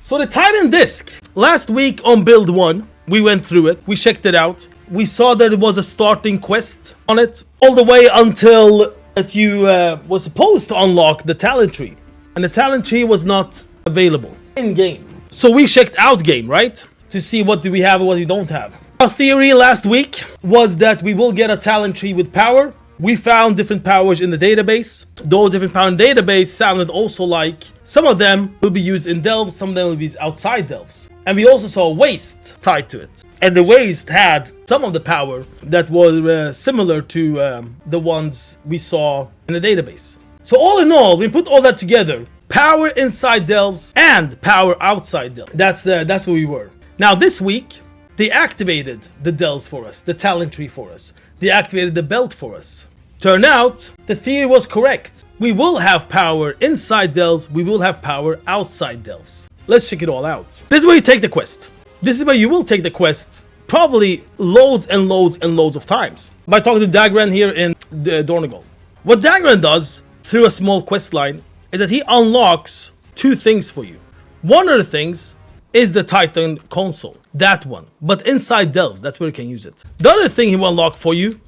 So the Titan disc. Last week on build 1, we went through it. We checked it out. We saw that it was a starting quest on it. All the way until that you was supposed to unlock the talent tree. And the talent tree was not available in-game. So we checked out game, right? To see what do we have and what we don't have. Our theory last week was that we will get a talent tree with power. We found different powers in the database. Those different powers in the database sounded also like some of them will be used in delves, some of them will be outside delves. And we also saw waste tied to it. And the waste had some of the power that was similar to the ones we saw in the database. So all in all, we put all that together. Power inside delves and power outside delves. That's where we were. Now this week, they activated the delves for us, the talent tree for us. They activated the belt for us. Turned out, the theory was correct. We will have power inside delves, we will have power outside delves. Let's check it all out. This is where you take the quest. This is where you will take the quest probably loads and loads and loads of times. By talking to Dagran here in Dornegal. What Dagran does through a small quest line is that he unlocks two things for you. One of the things is the Titan console, that one. But inside delves, that's where you can use it. The other thing he will unlock for you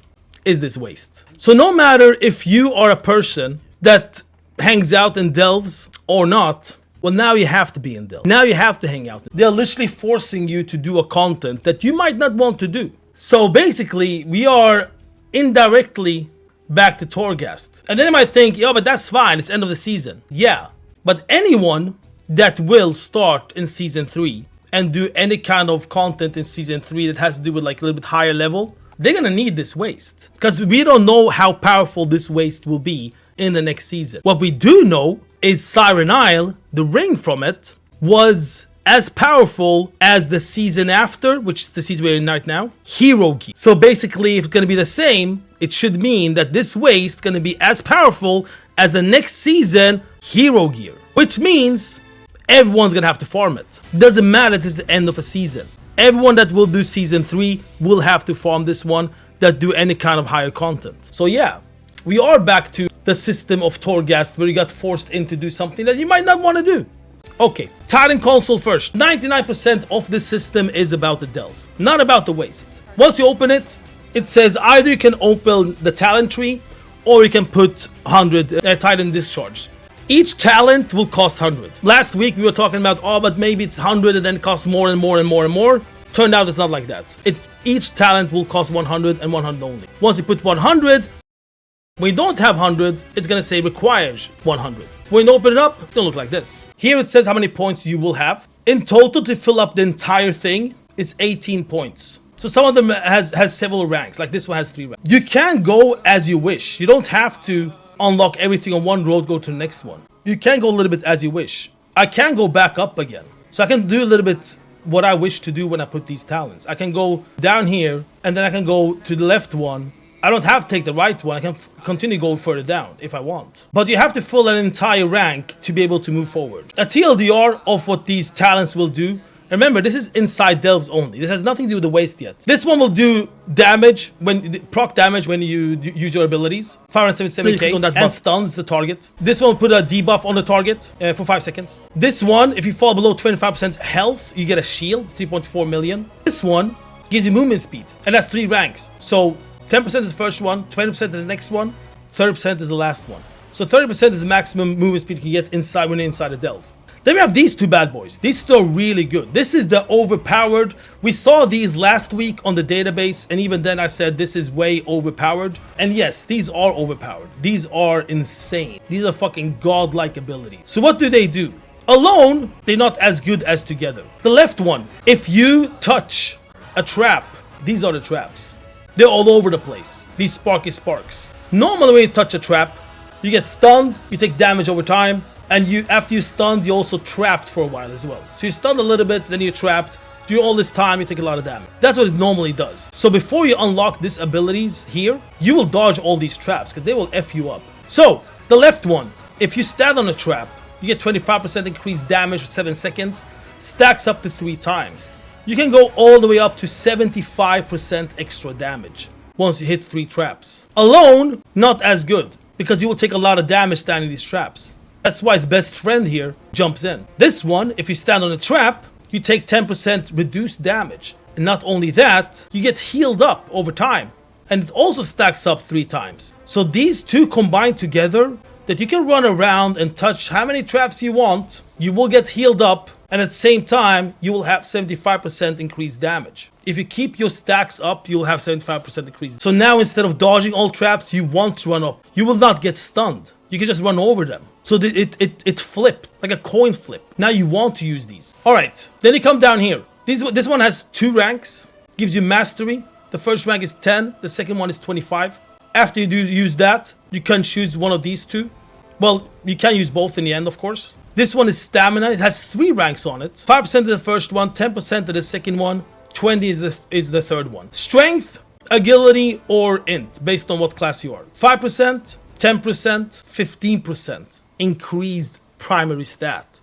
is this waste. So no matter if you are a person that hangs out in delves or not, well, now you have to be in delves. Now you have to hang out. They're literally forcing you to do a content that you might not want to do. So basically, we are indirectly back to Torghast. And then you might think, yeah, but that's fine, it's end of the season. Yeah, but anyone that will start in season 3 and do any kind of content in season 3 that has to do with like a little bit higher level, they're gonna need this waste. Because we don't know how powerful this waste will be in the next season. What we do know is Siren Isle, the ring from it, was as powerful as the season after, which is the season we're in right now, Hero Gear. So basically, if it's gonna be the same, it should mean that this waste is gonna be as powerful as the next season Hero Gear. Which means everyone's gonna have to farm it. Doesn't matter if it's the end of a season. Everyone that will do season 3 will have to farm this one that do any kind of higher content. So yeah, we are back to the system of Torghast where you got forced in to do something that you might not want to do. Okay, Titan console first. 99% of the system is about the delve, not about the waste. Once you open it, it says either you can open the talent tree or you can put 100 Titan discharge. Each talent will cost 100. Last week we were talking about, oh, but maybe it's 100 and then costs more and more and more and more. Turned out it's not like that. Each talent will cost 100 and 100 only. Once you put 100, when you don't have 100, it's gonna say requires 100. When you open it up, it's gonna look like this. Here it says how many points you will have. In total, to fill up the entire thing, it's 18 points. So some of them has several ranks, like this one has 3 ranks. You can go as you wish. You don't have to unlock everything on one road, go to the next one. You can go a little bit as you wish. I can go back up again. So I can do a little bit what I wish to do when I put these talents. I can go down here and then I can go to the left one. I don't have to take the right one. I can continue going further down if I want. But you have to fill an entire rank to be able to move forward. A TLDR of what these talents will do. Remember, this is inside delves only. This has nothing to do with the waste yet. This one will do damage, proc damage when you use your abilities. 577k on that and stuns the target. This one will put a debuff on the target for 5 seconds. This one, if you fall below 25% health, you get a shield, 3.4 million. This one gives you movement speed, and that's 3 ranks. So 10% is the first one, 20% is the next one, 30% is the last one. So 30% is the maximum movement speed you can get inside when you're inside a delve. Then we have these two bad boys. These two are really good. This is the overpowered. We saw these last week on the database, and even then I said this is way overpowered. And yes, these are overpowered. These are insane. These are fucking godlike abilities. So what do? Alone, they're not as good as together. The left one, if you touch a trap, these are the traps. They're all over the place. These sparky sparks. Normally when you touch a trap, you get stunned, you take damage over time, and after you're stunned, you're also trapped for a while as well. So you're stunned a little bit, then you're trapped. During all this time, you take a lot of damage. That's what it normally does. So before you unlock these abilities here, you will dodge all these traps because they will F you up. So the left one, if you stand on a trap, you get 25% increased damage for 7 seconds, stacks up to 3 times. You can go all the way up to 75% extra damage once you hit 3 traps. Alone, not as good, because you will take a lot of damage standing these traps. That's why his best friend here jumps in. This one, if you stand on a trap, you take 10% reduced damage. And not only that, you get healed up over time. And it also stacks up 3 times. So these two combined together, that you can run around and touch how many traps you want, you will get healed up, and at the same time, you will have 75% increased damage. If you keep your stacks up, you will have 75% increase. So now instead of dodging all traps, you want to run up. You will not get stunned. You can just run over them. So it flipped, like a coin flip. Now you want to use these. All right, then you come down here. This one has 2 ranks, gives you mastery. The first rank is 10, the second one is 25. After you do use that, you can choose one of these 2. Well, you can use both in the end, of course. This one is stamina. It has 3 ranks on it. 5% of the first one, 10% of the second one, 20 is the third one. Strength, agility, or int, based on what class you are. 5%, 10%, 15% increased primary stat.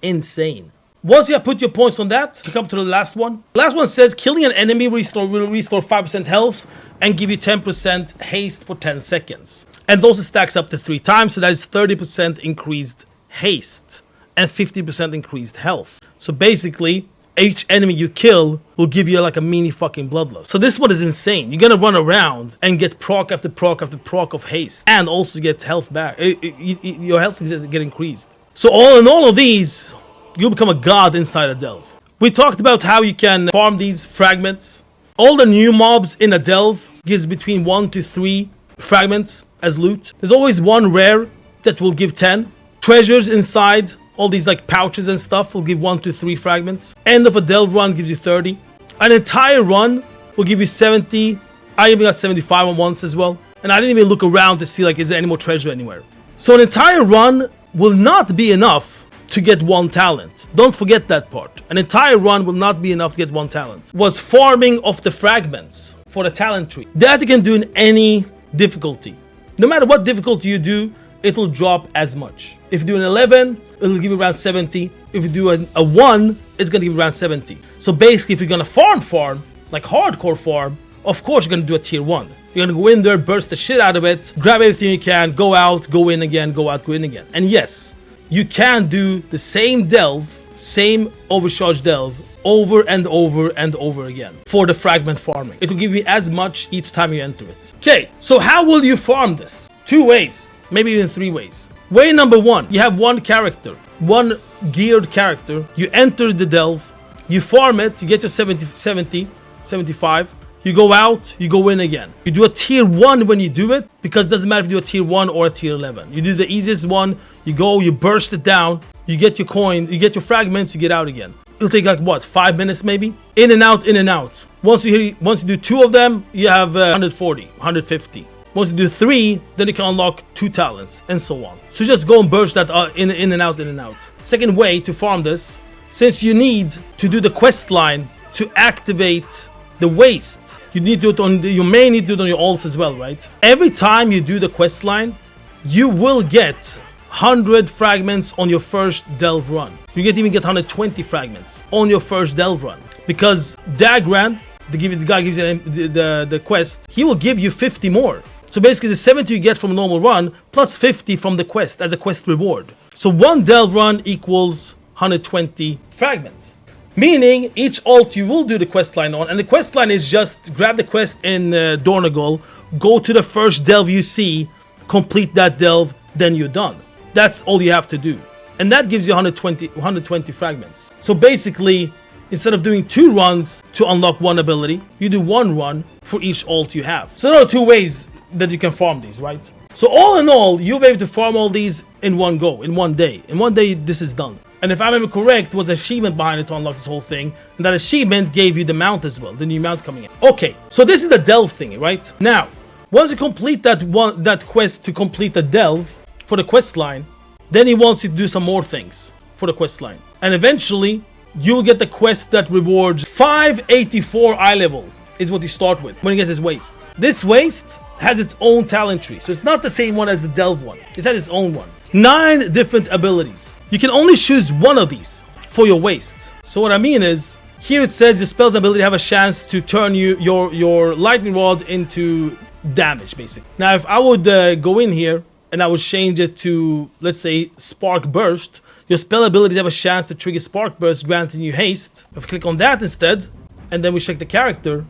Insane. Once you have put your points on that, you come to the last one. The last one says killing an enemy will restore 5% health and give you 10% haste for 10 seconds. And also stacks up to 3 times, so that is 30% increased haste and 50% increased health. So basically, each enemy you kill will give you like a mini fucking bloodlust. So this one is insane. You're gonna run around and get proc after proc after proc of haste, and also get health back. Your health is get increased. So all in all of these, you'll become a god inside a delve. We talked about how you can farm these fragments. All the new mobs in a delve gives between 1 to 3 fragments as loot. There's always one rare that will give 10. Treasures inside all these like pouches and stuff will give 1 to 3 fragments. End of a delve run gives you 30. An entire run will give you 70. I even got 75 on once as well. And I didn't even look around to see like is there any more treasure anywhere. So an entire run will not be enough to get 1 talent. Don't forget that part. An entire run will not be enough to get 1 talent. Was farming of the fragments for the talent tree. That you can do in any difficulty. No matter what difficulty you do, it will drop as much. If you do an 11, it'll give you around 70. If you do a 1, it's gonna give you around 70. So basically, if you're gonna farm, like hardcore farm, of course you're gonna do a tier 1. You're gonna go in there, burst the shit out of it, grab everything you can, go out, go in again, go out, go in again. And yes, you can do the same delve, same overcharge delve, over and over and over again for the fragment farming. It will give you as much each time you enter it. Okay, so how will you farm this? 2 ways, maybe even 3 ways. Way number 1, you have 1 character, 1 geared character. You enter the delve, you farm it, you get your 70, 75. You go out, you go in again. You do a tier 1 when you do it, because it doesn't matter if you do a tier 1 or a tier 11. You do the easiest one, you go, you burst it down, you get your coin, you get your fragments, you get out again. It'll take like what, 5 minutes maybe? In and out, in and out. Once you do 2 of them, you have 140, 150. Once you do 3, then you can unlock 2 talents, and so on. So just go and burst that in and out, in and out. Second way to farm this, since you need to do the quest line to activate the waste, you need to do it on you may need to do it on your alts as well, right? Every time you do the quest line, you will get 100 fragments on your first delve run. You even get 120 fragments on your first delve run, because Dagrand, the guy gives you the quest, he will give you 50 more. So basically the 70 you get from a normal run plus 50 from the quest as a quest reward. So 1 delve run equals 120 fragments. Meaning each alt you will do the quest line on, and the quest line is just grab the quest in Dornagal, go to the first delve you see, complete that delve, then you're done. That's all you have to do. And that gives you 120 fragments. So basically, instead of doing 2 runs to unlock 1 ability, you do 1 run for each alt you have. So there are 2 ways that you can farm these, right? So all in all, you'll be able to farm all these in one go, in 1 day. In 1 day, this is done. And if I remember correct, was an achievement behind it to unlock this whole thing. And that achievement gave you the mount as well, the new mount coming in. Okay, so this is the delve thingy, right? Now, once you complete that quest to complete the delve for the quest line, then he wants you to do some more things for the quest line. And eventually, you'll get the quest that rewards 584 eye level is what you start with when you get this waste. This waste has its own talent tree, so it's not the same one as the delve one. It has its own one. 9 different abilities. You can only choose one of these for your waste. So what I mean is, here it says your spell's ability have a chance to turn your lightning rod into damage, basically. Now if I would go in here and I would change it to, let's say, Spark Burst, your spell abilities have a chance to trigger Spark Burst, granting you haste. If I click on that instead, and then we check the character,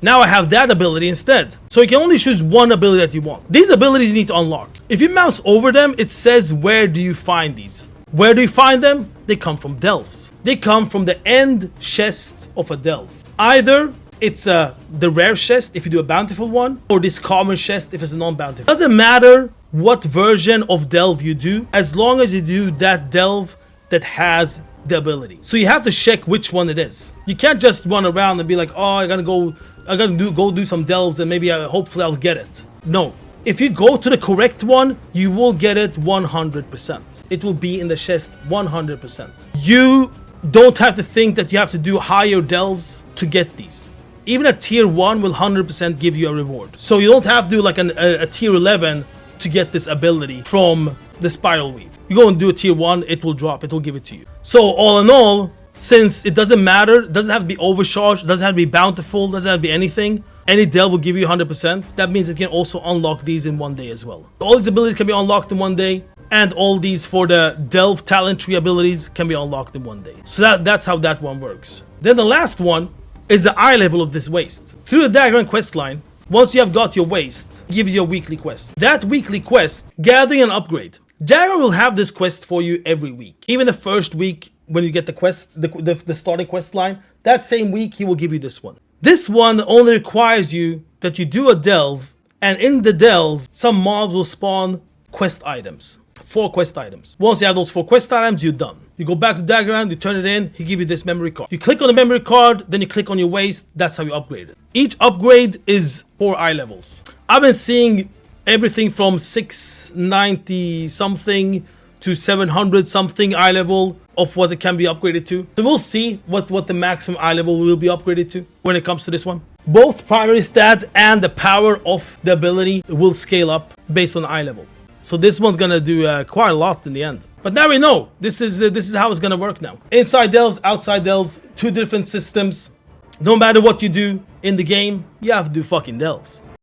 now I have that ability instead. So you can only choose one ability that you want. These abilities you need to unlock. If you mouse over them, it says where do you find these. Where do you find them? They come from delves. They come from the end chest of a delve. Either it's the rare chest if you do a bountiful one, or this common chest if it's a non-bountiful. Doesn't matter what version of delve you do, as long as you do that delve that has the ability. So you have to check which one it is. You can't just run around and be like, oh, I gotta go do some delves and maybe hopefully I'll get it. No. If you go to the correct one, you will get it 100%. It will be in the chest 100%. You don't have to think that you have to do higher delves to get these. Even a tier 1 will 100% give you a reward. So you don't have to do like a tier 11 to get this ability from the spiral weave. You go and do a tier 1, it will drop, it will give it to you. So all in all, since it doesn't matter, it doesn't have to be overcharged, it doesn't have to be bountiful, it doesn't have to be anything, any delve will give you 100%. That means it can also unlock these in one day as well. All these abilities can be unlocked in one day, and all these for the delve talent tree abilities can be unlocked in one day. So that's how that one works. Then the last one is the eye level of this waste. Through the Diagram quest line, once you have got your waste, give you your weekly quest. That weekly quest, gathering an upgrade. Diagram will have this quest for you every week. Even the first week when you get the quest, the starting quest line, that same week he will give you this one. This one only requires you that you do a delve, and in the delve, some mobs will spawn quest items. 4 quest items. Once you have those 4 quest items, you're done. You go back to the diagram, you turn it in, he gives you this memory card. You click on the memory card, then you click on your waste, that's how you upgrade it. Each upgrade is 4 eye levels. I've been seeing everything from 690 something to 700 something eye level of what it can be upgraded to. So we'll see what the maximum eye level will be upgraded to when it comes to this one. Both primary stats and the power of the ability will scale up based on eye level. So this one's gonna do quite a lot in the end. But now we know this is how it's gonna work now. Inside delves, outside delves, 2 different systems. No matter what you do in the game, you have to do fucking delves.